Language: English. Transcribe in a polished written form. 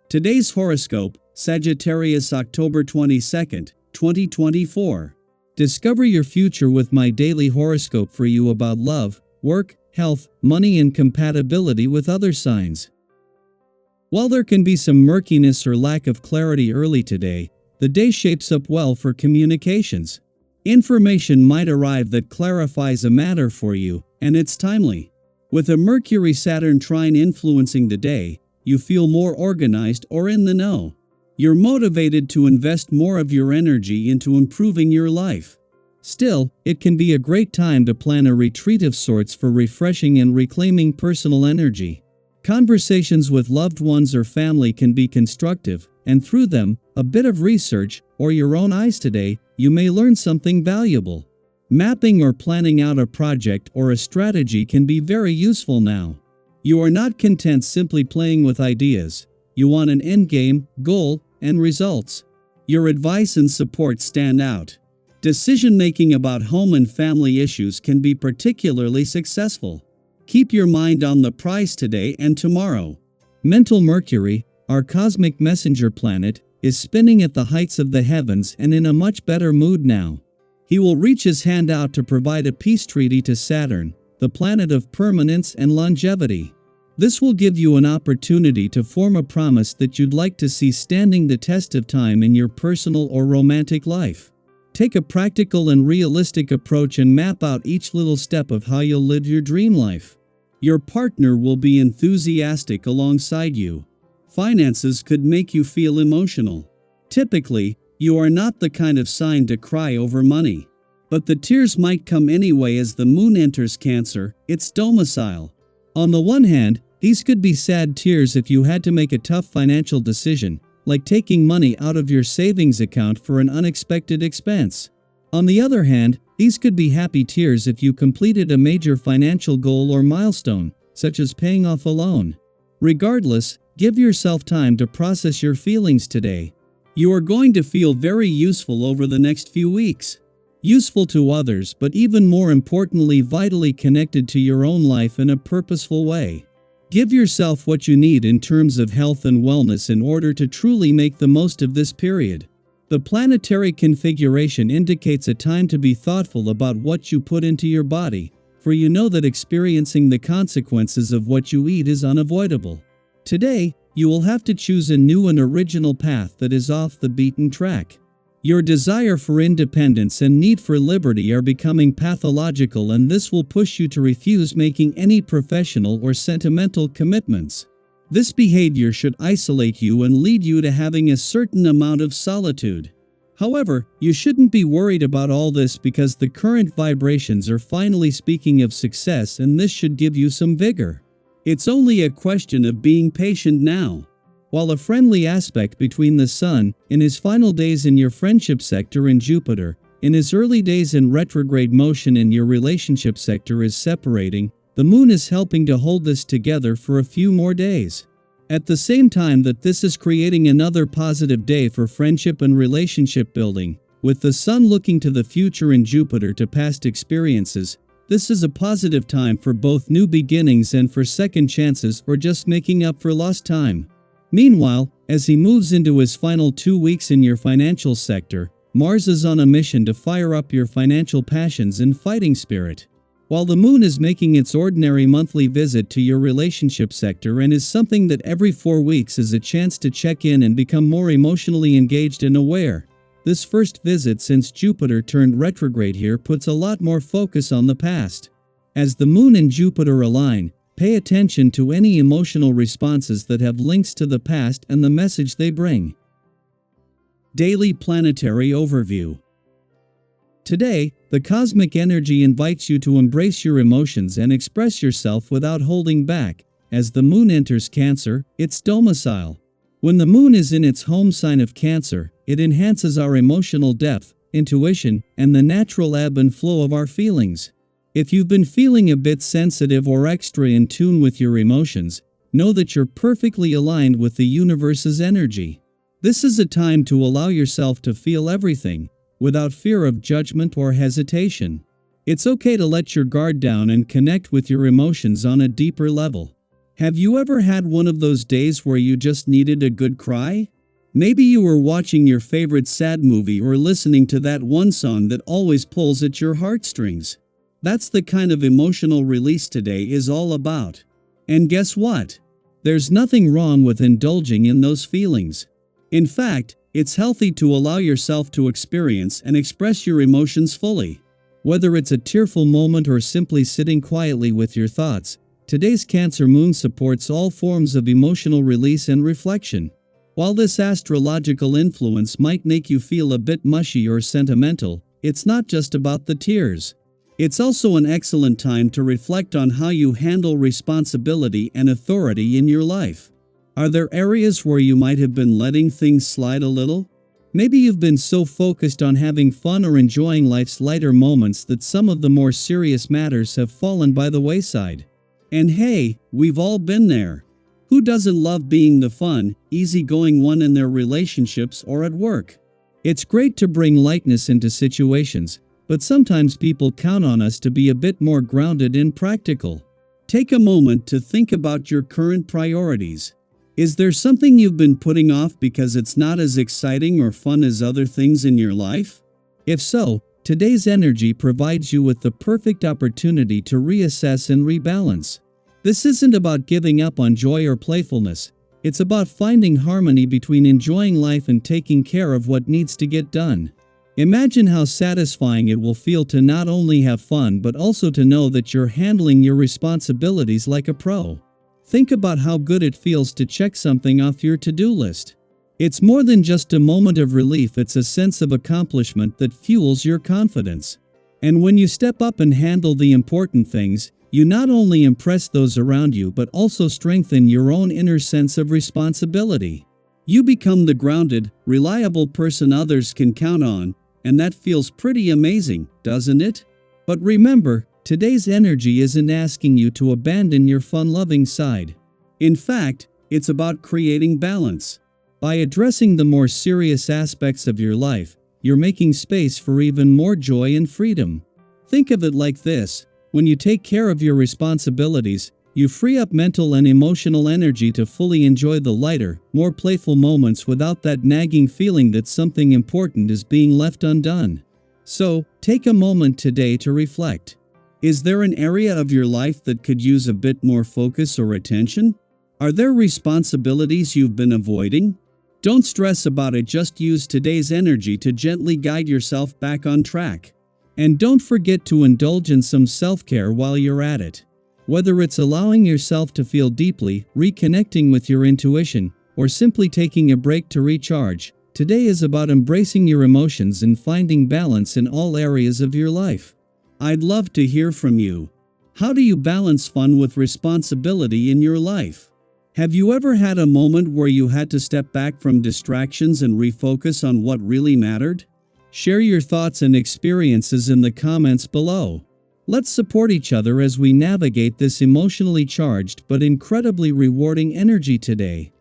Today's horoscope, Sagittarius October 22nd, 2024. Discover your future with my daily horoscope for you about love, work, health, money and compatibility with other signs. While there can be some murkiness or lack of clarity early today, the day shapes up well for communications. Information might arrive that clarifies a matter for you, and it's timely. With a Mercury-Saturn trine influencing the day, you feel more organized or in the know. You're motivated to invest more of your energy into improving your life. Still, it can be a great time to plan a retreat of sorts for refreshing and reclaiming personal energy. Conversations with loved ones or family can be constructive, and through them, a bit of research, or your own eyes today, you may learn something valuable. Mapping or planning out a project or a strategy can be very useful now. You are not content simply playing with ideas. You want an endgame, goal, and results. Your advice and support stand out. Decision-making about home and family issues can be particularly successful. Keep your mind on the prize today and tomorrow. Mental Mercury, our cosmic messenger planet, is spinning at the heights of the heavens and in a much better mood now. He will reach his hand out to provide a peace treaty to Saturn, the planet of permanence and longevity. This will give you an opportunity to form a promise that you'd like to see standing the test of time in your personal or romantic life. Take a practical and realistic approach and map out each little step of how you'll live your dream life. Your partner will be enthusiastic alongside you. Finances could make you feel emotional. Typically, you are not the kind of sign to cry over money. But the tears might come anyway as the moon enters Cancer, its domicile. On the one hand, these could be sad tears if you had to make a tough financial decision, like taking money out of your savings account for an unexpected expense. On the other hand, these could be happy tears if you completed a major financial goal or milestone, such as paying off a loan. Regardless, give yourself time to process your feelings today. You are going to feel very useful over the next few weeks. Useful to others, but even more importantly, vitally connected to your own life in a purposeful way. Give yourself what you need in terms of health and wellness in order to truly make the most of this period. The planetary configuration indicates a time to be thoughtful about what you put into your body, for you know that experiencing the consequences of what you eat is unavoidable. Today, you will have to choose a new and original path that is off the beaten track. Your desire for independence and need for liberty are becoming pathological, and this will push you to refuse making any professional or sentimental commitments. This behavior should isolate you and lead you to having a certain amount of solitude. However, you shouldn't be worried about all this because the current vibrations are finally speaking of success, and this should give you some vigor. It's only a question of being patient now. While a friendly aspect between the Sun, in his final days in your friendship sector, and Jupiter, in his early days in retrograde motion in your relationship sector, is separating, the Moon is helping to hold this together for a few more days. At the same time that this is creating another positive day for friendship and relationship building, with the Sun looking to the future and Jupiter to past experiences, this is a positive time for both new beginnings and for second chances or just making up for lost time. Meanwhile, as he moves into his final 2 weeks in your financial sector, Mars is on a mission to fire up your financial passions and fighting spirit. While the Moon is making its ordinary monthly visit to your relationship sector and is something that every 4 weeks is a chance to check in and become more emotionally engaged and aware, this first visit since Jupiter turned retrograde here puts a lot more focus on the past. As the Moon and Jupiter align, pay attention to any emotional responses that have links to the past and the message they bring. Daily Planetary Overview. Today, the cosmic energy invites you to embrace your emotions and express yourself without holding back, as the Moon enters Cancer, its domicile. When the Moon is in its home sign of Cancer, it enhances our emotional depth, intuition, and the natural ebb and flow of our feelings. If you've been feeling a bit sensitive or extra in tune with your emotions, know that you're perfectly aligned with the universe's energy. This is a time to allow yourself to feel everything, without fear of judgment or hesitation. It's okay to let your guard down and connect with your emotions on a deeper level. Have you ever had one of those days where you just needed a good cry? Maybe you were watching your favorite sad movie or listening to that one song that always pulls at your heartstrings. That's the kind of emotional release today is all about. And guess what? There's nothing wrong with indulging in those feelings. In fact, it's healthy to allow yourself to experience and express your emotions fully. Whether it's a tearful moment or simply sitting quietly with your thoughts, today's Cancer moon supports all forms of emotional release and reflection. While this astrological influence might make you feel a bit mushy or sentimental, it's not just about the tears. It's also an excellent time to reflect on how you handle responsibility and authority in your life. Are there areas where you might have been letting things slide a little? Maybe you've been so focused on having fun or enjoying life's lighter moments that some of the more serious matters have fallen by the wayside. And hey, we've all been there. Who doesn't love being the fun, easygoing one in their relationships or at work? It's great to bring lightness into situations, but sometimes people count on us to be a bit more grounded and practical. Take a moment to think about your current priorities. Is there something you've been putting off because it's not as exciting or fun as other things in your life? If so, today's energy provides you with the perfect opportunity to reassess and rebalance. This isn't about giving up on joy or playfulness. It's about finding harmony between enjoying life and taking care of what needs to get done. Imagine how satisfying it will feel to not only have fun but also to know that you're handling your responsibilities like a pro. Think about how good it feels to check something off your to-do list. It's more than just a moment of relief, it's a sense of accomplishment that fuels your confidence. And when you step up and handle the important things, you not only impress those around you but also strengthen your own inner sense of responsibility. You become the grounded, reliable person others can count on, and that feels pretty amazing, doesn't it? But remember, today's energy isn't asking you to abandon your fun-loving side. In fact, it's about creating balance. By addressing the more serious aspects of your life, you're making space for even more joy and freedom. Think of it like this: when you take care of your responsibilities, you free up mental and emotional energy to fully enjoy the lighter, more playful moments without that nagging feeling that something important is being left undone. So, take a moment today to reflect. Is there an area of your life that could use a bit more focus or attention? Are there responsibilities you've been avoiding? Don't stress about it, just use today's energy to gently guide yourself back on track. And don't forget to indulge in some self-care while you're at it. Whether it's allowing yourself to feel deeply, reconnecting with your intuition, or simply taking a break to recharge, today is about embracing your emotions and finding balance in all areas of your life. I'd love to hear from you. How do you balance fun with responsibility in your life? Have you ever had a moment where you had to step back from distractions and refocus on what really mattered? Share your thoughts and experiences in the comments below. Let's support each other as we navigate this emotionally charged but incredibly rewarding energy today.